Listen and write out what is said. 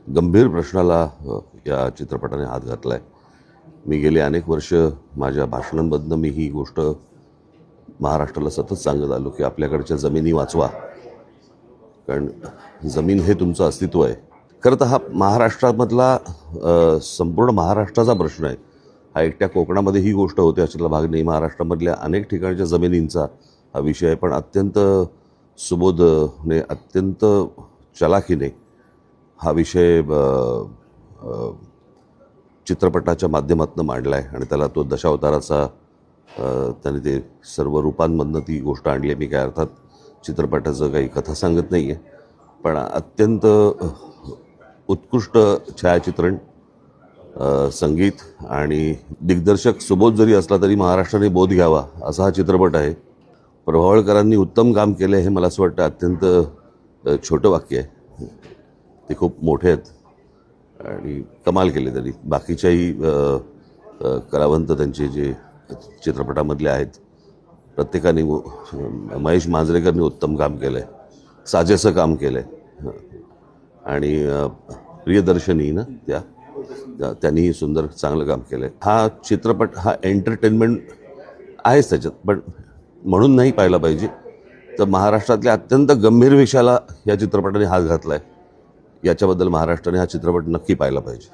गंभीर प्रश्नाला या चित्रपटाने हात घातला आहे. मी गेली अनेक वर्ष माझ्या भाषणांमधनं मी ही गोष्ट महाराष्ट्राला सतत सांगत आलो की आपल्याकडच्या जमिनी वाचवा, कारण जमीन हे तुमचं अस्तित्व आहे. खरं तर हा महाराष्ट्रामधला संपूर्ण महाराष्ट्राचा प्रश्न आहे. हा एकट्या कोकणामध्ये ही गोष्ट होते अशातला भाग नाही. महाराष्ट्रामधल्या अनेक ठिकाणच्या जमिनींचा हा विषय आहे, पण अत्यंत सुबोधने, अत्यंत चलाखीने हा विषय चित्रपटाच्या माध्यमातून मांडला आहे आणि त्याला तो दशावताराचा त्याने ते सर्व रूपांमधनं ती गोष्ट आणली आहे. मी काय अर्थात चित्रपटाचं काही कथा सांगत नाही आहे, पण अत्यंत उत्कृष्ट छायाचित्रण, संगीत आणि दिग्दर्शक सुबोध जरी असला तरी महाराष्ट्राने बोध घ्यावा असा हा चित्रपट आहे. प्रभावळकरांनी उत्तम काम केलं हे मला असं वाटतं अत्यंत छोटं वाक्य आहे. ते खूप मोठे आहेत आणि कमाल केले त्यांनी. बाकीच्याही कलावंत त्यांचे जे चित्रपटामधले आहेत प्रत्येकाने, महेश मांजरेकरनी उत्तम काम केलं आहे, साजेसं काम केलं आहे आणि प्रियदर्शनी ना त्यांनीही सुंदर चांगलं काम केलं आहे. हा चित्रपट हा एंटरटेनमेंट आहेच त्याच्यात, पण म्हणून नाही पाहिला पाहिजे. तर महाराष्ट्रातल्या अत्यंत गंभीर विषयाला या चित्रपटाने हात घातला आहे. याच्याबद्दल महाराष्ट्राने हा चित्रपट नक्की पाहिला पाहिजे.